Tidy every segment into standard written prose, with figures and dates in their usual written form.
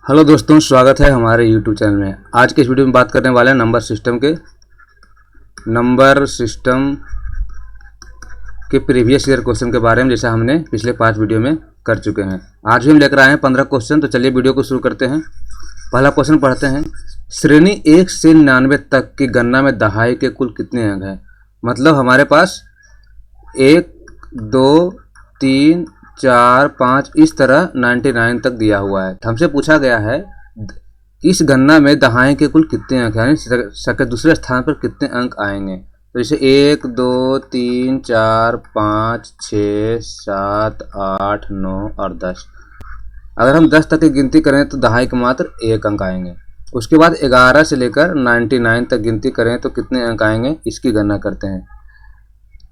Hello दोस्तों, स्वागत है हमारे YouTube चैनल में। आज के इस वीडियो में बात करने वाले हैं नंबर सिस्टम के प्रीवियस ईयर क्वेश्चन के बारे में, जैसा हमने पिछले 5 वीडियो में कर चुके हैं। आज भी हम लेकर आए हैं 15 क्वेश्चन। तो चलिए वीडियो को शुरू करते हैं। पहला क्वेश्चन पढ़ते हैं। श्रेणी 1 से 99 तक की गणना में दहाई के कुल कितने अंक हैं? मतलब हमारे पास 1, 2, 3, 4, 5 इस तरह 99 तक दिया हुआ है। हमसे पूछा गया है इस गणना में दहाई के कुल कितने अंक हैं, यानी दूसरे स्थान पर कितने अंक आएंगे। तो जैसे 1, 2, 3, 4, 5, 6, 7, 8, 9 और 10। अगर हम 10 तक की गिनती करें तो दहाई के मात्र 1 अंक आएंगे। उसके बाद 11 से लेकर 99 तक गिनती करें तो कितने अंक आएंगे, इसकी गणना करते हैं।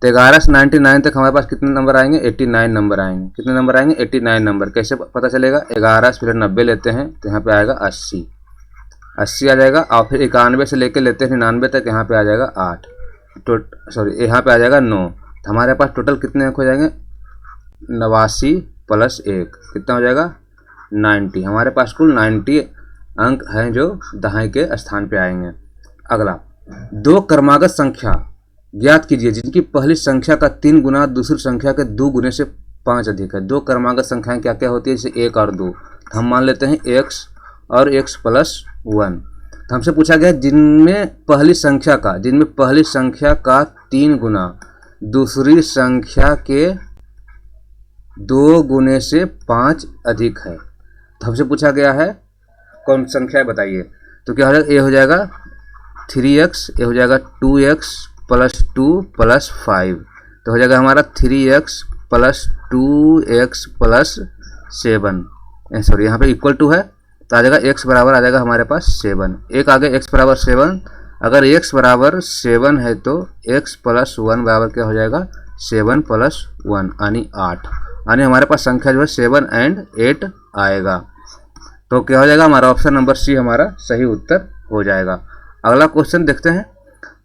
तो 11 से 99 तक हमारे पास कितने नंबर आएंगे? 89 नंबर आएंगे। कितने नंबर आएंगे? 89 नंबर। कैसे पता चलेगा? 11 से फिर 90 लेते हैं तो यहाँ पे आएगा 80 आ जाएगा। और फिर 91 से लेके लेते हैं 99 तक, यहाँ पे आ जाएगा 8, यहाँ पे आ जाएगा 9। तो हमारे पास टोटल कितने अंक हो जाएंगे? 89 प्लस 1 कितना हो जाएगा? 90। हमारे पास कुल 90 अंक हैं जो दहाई के स्थान पे आएंगे। अगला, 2 क्रमागत संख्या ज्ञात कीजिए जिनकी पहली संख्या का 3 गुना दूसरी संख्या के 2 गुने से 5 अधिक है। 2 क्रमागत संख्याएं क्या क्या होती है? जैसे 1 और 2। तो हम मान लेते हैं x और x प्लस 1। तो हमसे पूछा गया जिनमें पहली संख्या का 3 गुना दूसरी संख्या के 2 गुने से 5 अधिक है। तो हमसे पूछा गया है कौन संख्या है, बताइए। तो क्या हो जाएगा? ए हो जाएगा 3x, ए हो जाएगा 2x प्लस 2 प्लस 5। तो हो जाएगा हमारा 3x प्लस 2x प्लस 7। यहाँ पे इक्वल टू है तो आ जाएगा x बराबर आ जाएगा हमारे पास 7। एक आगे x बराबर 7। अगर x बराबर 7 है तो x प्लस 1 बराबर क्या हो जाएगा? 7 प्लस 1 यानी 8। यानी हमारे पास संख्या जो है 7 और 8 आएगा। तो क्या हो जाएगा? हमारा ऑप्शन नंबर सी हमारा सही उत्तर हो जाएगा। अगला क्वेश्चन देखते हैं।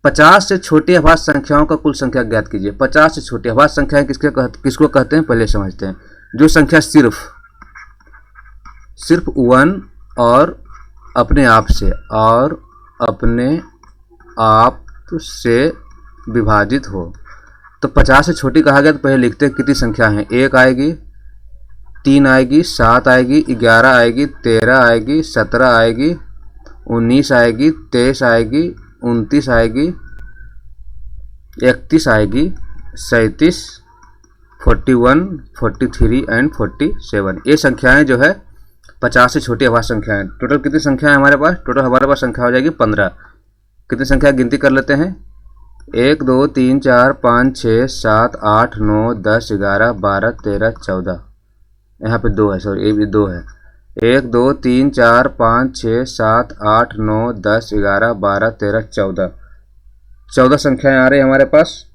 50 से छोटी अभाज्य संख्याओं का कुल संख्या ज्ञात कीजिए। 50 से छोटी अभाज्य संख्याएं किसको कहते हैं, पहले समझते हैं। जो संख्या सिर्फ 1 और अपने आप से विभाजित हो तो 50 से छोटी कहा गया। तो पहले लिखते हैं कितनी संख्या है। 1 आएगी, 3 आएगी, 7 आएगी, 11 आएगी, 13 आएगी, 17 आएगी, 19 आएगी, 23 आएगी, 29 आएगी, 31 आएगी, 37, 41, 43 एंड 47। ये संख्याएं जो है 50 से छोटी अभाज्य संख्याएं। टोटल कितनी संख्या है हमारे पास? टोटल हमारे पास संख्या हो जाएगी 15। कितनी संख्या गिनती कर लेते हैं? 1, 2, 3, 4, 5, 6, 7, 8, 9, 10, 11, 12, 13, 14। यहाँ पे 2 है, ये भी 2 है। 1, 2, 3, 4, 5, 6, 7, 8, 9, 10, 11, 12, 13, 14। 14 संख्याएं आ रही है हमारे पास।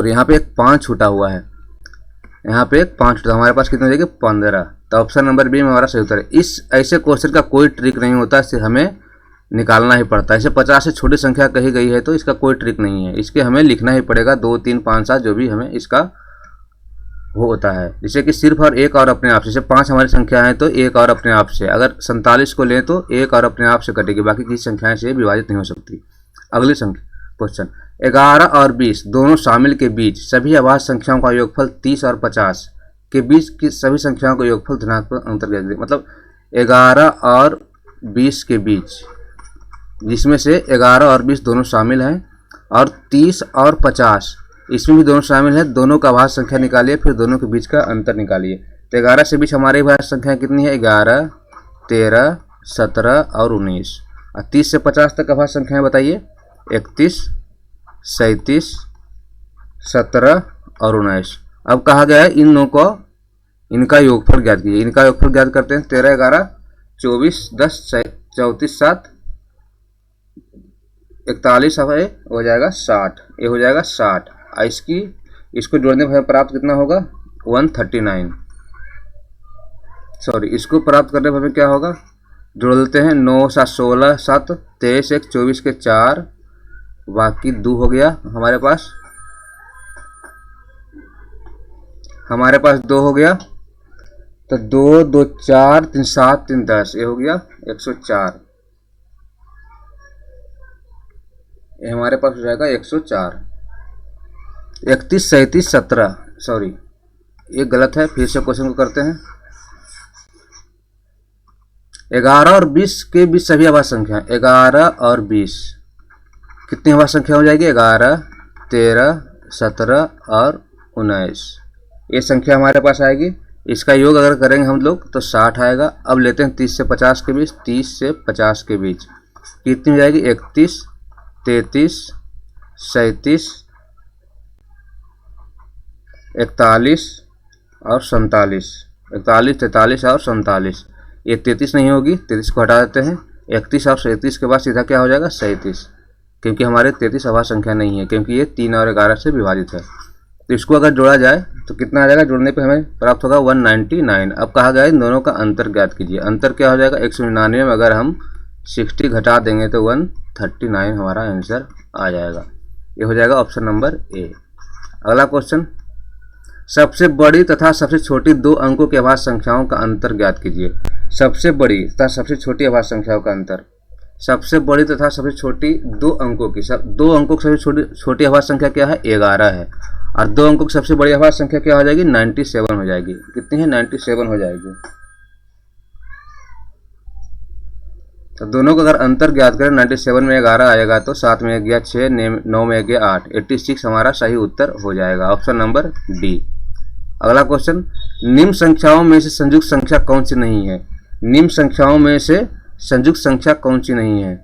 यहाँ पे एक 5 छूटा हुआ है। यहाँ पे एक 5 छूटा, हमारे पास कितने हो जाएगी? 15। तो ऑप्शन नंबर बी में हमारा सही उत्तर है। इस ऐसे क्वेश्चन का कोई ट्रिक नहीं होता, इससे हमें निकालना ही पड़ता है। ऐसे 50 से छोटी संख्या कही गई है तो इसका कोई ट्रिक नहीं है, इसके हमें लिखना ही पड़ेगा। 2, 3, 5, 7 जो भी हमें इसका वो होता है। जैसे कि सिर्फ और 1 और अपने आप से। जैसे 5 हमारी संख्या है तो 1 और अपने आप से। अगर 47 को लें तो 1 और अपने आप से कटेगी, बाकी किसी संख्याएं से विभाजित नहीं हो सकती। अगली संख्या क्वेश्चन, 11 और 20 दोनों शामिल के बीच सभी अभाज्य संख्याओं का योगफल 30 और 50 के बीच की सभी संख्याओं का योगफल धनात्मक अंतर ज्ञात कीजिए। मतलब 11 और 20 के बीच, जिसमें से 11 और 20 दोनों शामिल हैं, और 30 और 50 इसमें भी दोनों शामिल है। दोनों का अभाज्य संख्या निकालिए, फिर दोनों के बीच का अंतर निकालिए। तो 11 से बीच हमारी अभाज्य संख्या कितनी है? 11, 13, 17 और 19। और 30 से 50 तक अभाज्य संख्याएं बताइए। 31, 37, 17 और 19। अब कहा गया है इनका योगफल ज्ञात कीजिए। इनका योगफल ज्ञात करते हैं। 13, 11, 24, 10, 34, 7, 41 हो जाएगा 60। ये हो जाएगा 60। इसको जोड़ने पर प्राप्त कितना होगा? 139। इसको प्राप्त करने पर क्या होगा? जोड़ लेते हैं। 9, 7, 16, 7, 23, 1, 24 के 4, बाकी 2 हो गया हमारे पास। 2 हो गया। तो 2 2 4 3 7 3 10, ये हो गया 104। ये हमारे पास हो जाएगा 104। 31 37 17, सॉरी ये गलत है, फिर से क्वेश्चन को करते हैं। 11 और 20 के बीच सभी अभाज्य संख्या, 11 और 20 कितनी अभाज्य संख्या हो जाएगी? 11 13 17 और 19, ये संख्या हमारे पास आएगी। इसका योग अगर करेंगे हम लोग तो 60 आएगा। अब लेते हैं 30 से 50 के बीच, 30 से 50 के बीच कितनी हो जाएगी? 31 33 37 41 और 47, 41 43 और 47। ये 33 नहीं होगी, 33 को हटा देते हैं। 31 और 37 के बाद सीधा क्या हो जाएगा? 37, क्योंकि हमारे 33 अभाज्य संख्या नहीं है, क्योंकि ये 3 और 11 से विभाजित है। तो इसको अगर जोड़ा जाए तो कितना आ जाएगा? जोड़ने पे हमें प्राप्त होगा 199। अब कहा गया इन दोनों का अंतर ज्ञात कीजिए। अंतर क्या हो जाएगा? 199 में अगर हम 60 घटा देंगे तो 139 हमारा आंसर आ जाएगा। ये हो जाएगा ऑप्शन नंबर ए। अगला क्वेश्चन, सबसे बड़ी तथा सबसे छोटी 2 अंकों की अभाज्य संख्याओं का अंतर ज्ञात कीजिए। सबसे बड़ी तथा सबसे छोटी अभाज्य संख्याओं का अंतर। सबसे बड़ी तथा सबसे छोटी 2 अंकों की, 2 अंकों की सबसे छोटी अभाज्य संख्या क्या है? 11 है। और 2 अंकों की सबसे बड़ी अभाज्य संख्या क्या हो जाएगी? 97 हो जाएगी। कितनी है? 97 हो जाएगी। तो दोनों का अगर अंतर ज्ञात करें, 97 में 11 आएगा तो 7 में 1 गया 6, 9 में 1 गया 8, 86 हमारा सही उत्तर हो जाएगा, ऑप्शन नंबर डी। अगला क्वेश्चन, निम्न संख्याओं में से संयुक्त संख्या कौन सी नहीं है? निम्न संख्याओं में से संयुक्त संख्या कौन सी नहीं है?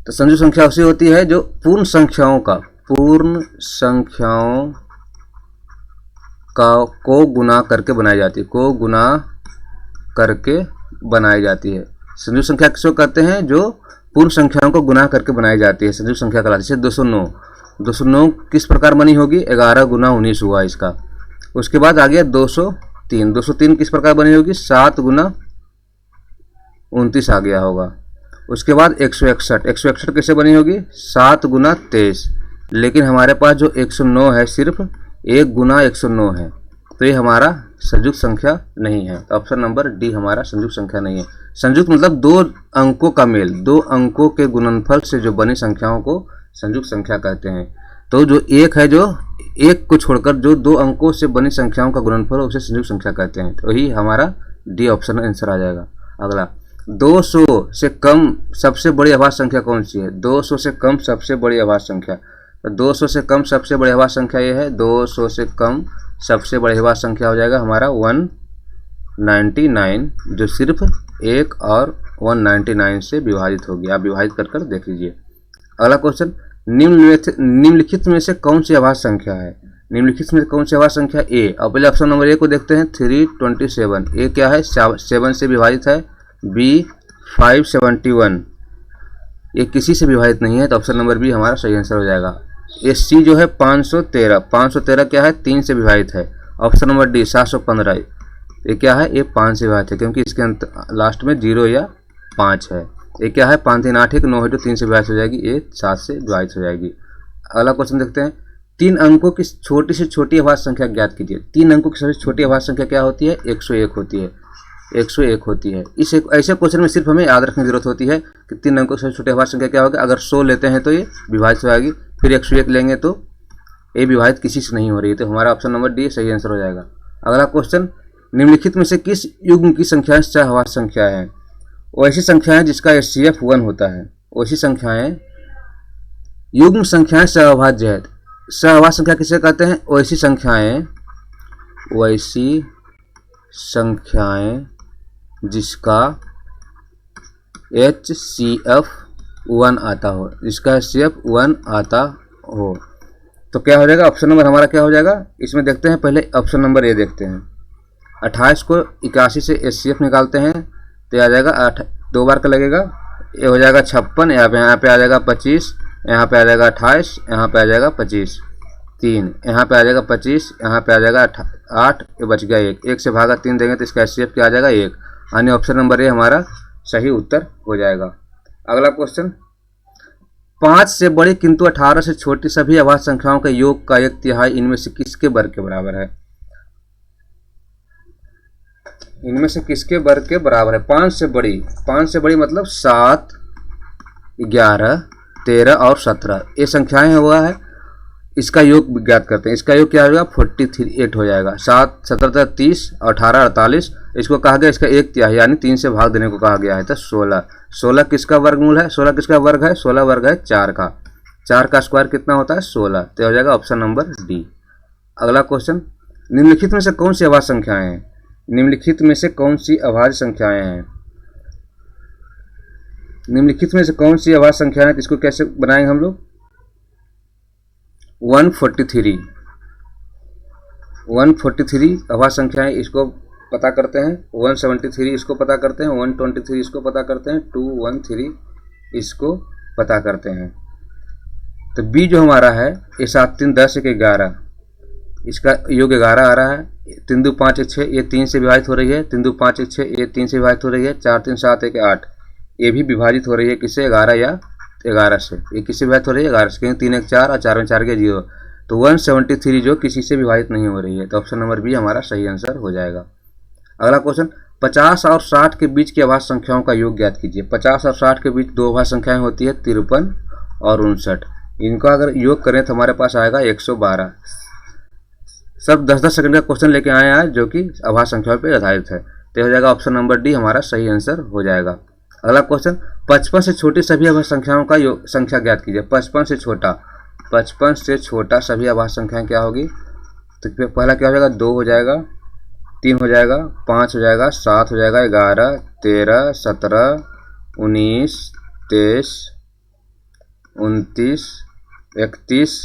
तो संयुक्त संख्या उसी होती है जो पूर्ण संख्याओं को गुना करके बनाई जाती है, को गुना करके बनाई जाती है। संयुक्त संख्या किसको कहते हैं? जो पूर्ण संख्याओं को गुना करके बनाई जाती है, संयुक्त संख्या कहलाती है। जैसे 209, 209 किस प्रकार बनी होगी? 11 गुना 19 हुआ इसका। उसके बाद आ गया 203, 203 किस प्रकार बनी होगी? 7 गुना 29 आ गया होगा। उसके बाद 161, 161 कैसे बनी होगी? 7 गुना 23, लेकिन हमारे पास जो 109 है सिर्फ 1 गुना 109 है, तो ये हमारा संयुक्त संख्या नहीं है। तो ऑप्शन नंबर डी हमारा संयुक्त संख्या नहीं है। संयुक्त मतलब 2 अंकों का मेल, 2 अंकों के गुणनफल से जो बनी संख्याओं को संयुक्त संख्या कहते हैं। तो जो 1 है, जो 1 को छोड़कर जो 2 अंकों से बनी संख्याओं का गुणनफल उसे संयुक्त संख्या कहते हैं। तो यही हमारा डी ऑप्शन आंसर आ जाएगा। अगला, 200 से कम सबसे बड़ी अभाज्य संख्या कौन सी है? 200 से कम सबसे बड़ी अभाज्य संख्या, तो 200 से कम सबसे बड़ी अभाज्य संख्या ये है। 200 से कम सबसे बड़ी अभाज्य संख्या हो जाएगा हमारा 199, जो सिर्फ 1 और 199 से विभाजित होगी। आप विभाजित कर देख लीजिए। अगला क्वेश्चन, निम्नलिखित में से कौन सी अभाज्य संख्या है? निम्नलिखित में कौन सी अभाज्य संख्या? ए। अब पहले ऑप्शन नंबर ए को देखते हैं, 327। ए क्या है? 7 से विभाजित है। बी 571, ये किसी से विभाजित नहीं है, तो ऑप्शन नंबर बी हमारा सही आंसर हो जाएगा। ये सी जो है 513, 513 क्या है? 3 से विभाजित है, ऑप्शन नंबर डी 715। ये क्या है? ये 5 से विभाजित है, क्योंकि इसके अंत लास्ट में 0 या 5 है। ये क्या है? 5 3 8 1 9 है, तो 3 से विभाजित हो जाएगी, ये 7 से विभाजित हो जाएगी। अगला क्वेश्चन देखते हैं, 3 अंकों की छोटी से छोटी अभाज्य संख्या ज्ञात कीजिए। 3 अंकों की सबसे छोटी अभाज्य संख्या क्या होती है? 101 होती है, 101 होती है। इस ऐसे क्वेश्चन में सिर्फ हमें याद रखने की जरूरत होती है कि 3 अंकों की सबसे छोटी अभाज्य संख्या क्या होगी। अगर 100 लेते हैं तो ये विभाजित हो जाएगी, फिर 101 लेंगे तो ये विभाजित किसी से नहीं हो रही है, तो हमारा ऑप्शन नंबर डी सही आंसर हो जाएगा। अगला क्वेश्चन, निम्नलिखित में से किस युग्म की संख्याएं सहअभाज्य संख्या है? वैसी संख्याएं जिसका HCF 1 होता है, वैसी संख्याएं युग्म संख्याएं सहअभाज्य है। सहअभाज्य संख्या किसे कहते हैं? वैसी संख्याएं जिसका HCF 1 आता हो, जिसका HCF 1 आता हो, तो क्या हो जाएगा? ऑप्शन नंबर हमारा क्या हो जाएगा? इसमें देखते हैं, पहले ऑप्शन नंबर ए देखते हैं। 28 को 81 से HCF निकालते हैं तो आ जाएगा 8, 2 बार का लगेगा, ये हो जाएगा 56, यहाँ पे आ जाएगा 25, यहाँ पे आ जाएगा 28, यहाँ पे आ जाएगा 25, 3, यहाँ पे आ जाएगा 25, यहाँ पे आ जाएगा 8, ये बच गया 1 से भागा 3 देंगे तो इसका HCF क्या आ जाएगा? 1, यानी ऑप्शन नंबर ए हमारा सही उत्तर हो जाएगा। अगला क्वेश्चन, 5 से बड़ी किंतु 18 से छोटी सभी अभाज्य संख्याओं के योग का 1/3 इनमें से किसके वर्ग के बराबर है? इनमें से किसके वर्ग के बराबर है? 5 से बड़ी मतलब 7, 11, 13 और 17 ये संख्याएं हुआ है। इसका योग ज्ञात करते हैं। इसका योग क्या होगा? 48 हो जाएगा। 7, 17, 30 और 18, 48। इसको कहा गया इसका 1/3 यानी 3 से भाग देने को कहा गया है। तो 16 किसका वर्गमूल है? 16 किसका वर्ग है? 16 वर्ग है 4 का। 4 का स्क्वायर कितना होता है? 16। तो हो जाएगा ऑप्शन नंबर डी। अगला क्वेश्चन, निम्नलिखित में से कौन सी अभाज्य संख्याएं हैं? निम्नलिखित में से कौन सी अभाज्य संख्याएं हैं? निम्नलिखित में से कौन सी अभाज्य संख्याएं हैं? इसको कैसे बनाएंगे हम लोग? 143 अभाज्य संख्याएं, इसको पता करते हैं। 173 इसको पता करते हैं। 123 इसको पता करते हैं। 213 इसको पता करते हैं। तो बी जो हमारा है ये 7, 3, 10, 1, 11, इसका योग 11 आ रहा है। 3, 2, 5, 1, 6 ये 3 से विभाजित हो रही है। 3, 2, 5, 1, 6 ये 3 से विभाजित हो रही है। 4, 3, 7, 1, 8 ये भी विभाजित हो रही है किससे? 11 या 11 से। ये किससे विभाजित हो रही है? 11 से, क्योंकि 3, 1, 4 और 4 में 4 के 0। तो 173 जो किसी से विभाजित नहीं हो रही है। तो ऑप्शन नंबर बी हमारा सही आंसर हो जाएगा। अगला क्वेश्चन, 50 और 60 के बीच की अभाज्य संख्याओं का योग ज्ञात कीजिए। 50 और 60 के बीच दो अभाज्य संख्याएं होती है 53 और 59। इनका अगर योग करें तो हमारे पास आएगा 112। सब 10-10 सेकंड का क्वेश्चन लेके आए हैं जो कि अभाज्य संख्याओं पर आधारित है। तो हो जाएगा ऑप्शन नंबर डी हमारा सही आंसर हो जाएगा। अगला क्वेश्चन, 55 से छोटी सभी अभाज्य संख्याओं का संख्या ज्ञात कीजिए। 55 से छोटा सभी अभाज्य संख्याएं क्या होगी? तो पहला क्या हो जाएगा? 2 हो जाएगा, 3 हो जाएगा, 5 हो जाएगा, 7 हो जाएगा, 11, 13, 17, 19, 23, 29, 31,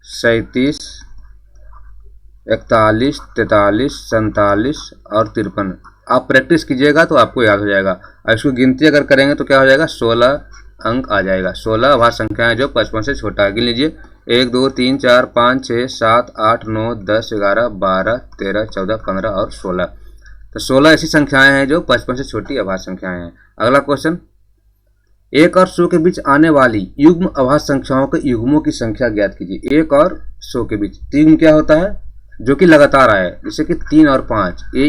37, 41, 43, 47 और 53। आप प्रैक्टिस कीजिएगा तो आपको याद हो जाएगा। और इसको गिनती अगर करेंगे तो क्या हो जाएगा? 16 अंक आ जाएगा। 16 अभाज्य संख्याएं जो 55 से छोटा है। गिन लीजिए, 1, 2, 3, 4, 5, 6, 7, 8, 9, 10, 11, 12, 13, 14, 15 और 16। तो 16 ऐसी संख्याएं हैं जो 55 से छोटी अभाज्य संख्याएं हैं। अगला क्वेश्चन, 1 और 100 के बीच आने वाली युग्म अभाज्य संख्याओं के युग्मों की संख्या ज्ञात कीजिए। 1 और 100 के बीच युग्म क्या होता है? जो कि लगातार आए, जैसे कि 3 और 5 ये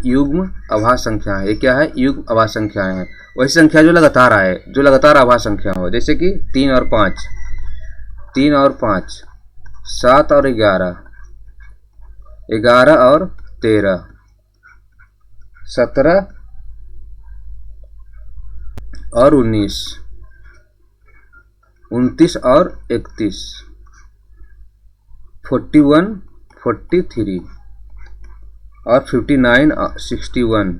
युग्म अभाज्य संख्या है। ये क्या है? युग्म अभाज्य संख्याएं हैं। वही संख्या जो लगातार आए, जो लगातार अभाज्य संख्या हो, जैसे कि 3 और 5, 7 और 11, 11 और 13, 17 और 19, 29 और 31, 41, 43 और 59, 61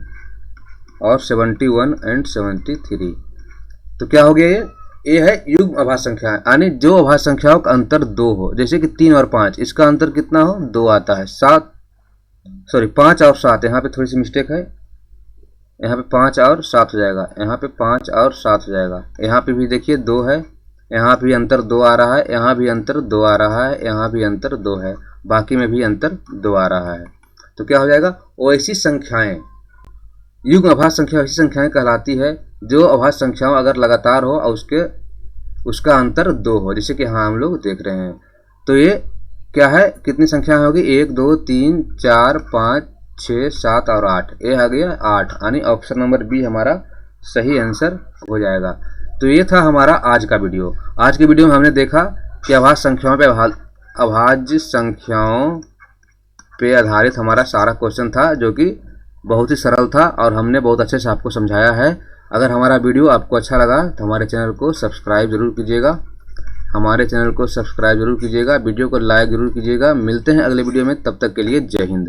और 71 एंड 73। तो क्या हो गया? ये है युग्म अभाज्य संख्या, यानी जो अभाज्य संख्याओं का अंतर 2 हो। जैसे कि 3 और 5 इसका अंतर कितना हो? 2 आता है। 5 और 7, यहाँ पे थोड़ी सी मिस्टेक है। यहाँ पे 5 और 7 हो जाएगा। यहाँ पे 5 और 7 हो जाएगा। यहाँ पे भी देखिए 2 है। यहाँ भी अंतर 2 आ रहा है। यहाँ भी अंतर 2 आ रहा है। यहाँ भी अंतर 2 है। बाकी में भी अंतर 2 आ रहा है। तो क्या हो जाएगा? वैसी संख्याएं, युग्म अभाज्य संख्या ऐसी संख्याएं कहलाती है जो अभाज्य संख्याओं अगर लगातार हो और उसका अंतर 2 हो, जैसे कि हाँ हम लोग देख रहे हैं। तो ये क्या है? कितनी संख्या होगी? 1, 2, 3, 4, 5, 6, 7 और 8। ये आ गया 8, यानी ऑप्शन नंबर बी हमारा सही आंसर हो जाएगा। तो ये था हमारा आज का वीडियो। आज के वीडियो में हमने देखा कि अभाज्य संख्याओं पे आधारित हमारा सारा क्वेश्चन था, जो कि बहुत ही सरल था और हमने बहुत अच्छे से आपको समझाया है। अगर हमारा वीडियो आपको अच्छा लगा तो हमारे चैनल को सब्सक्राइब जरूर कीजिएगा। वीडियो को लाइक जरूर कीजिएगा। मिलते हैं अगले वीडियो में, तब तक के लिए जय हिंद।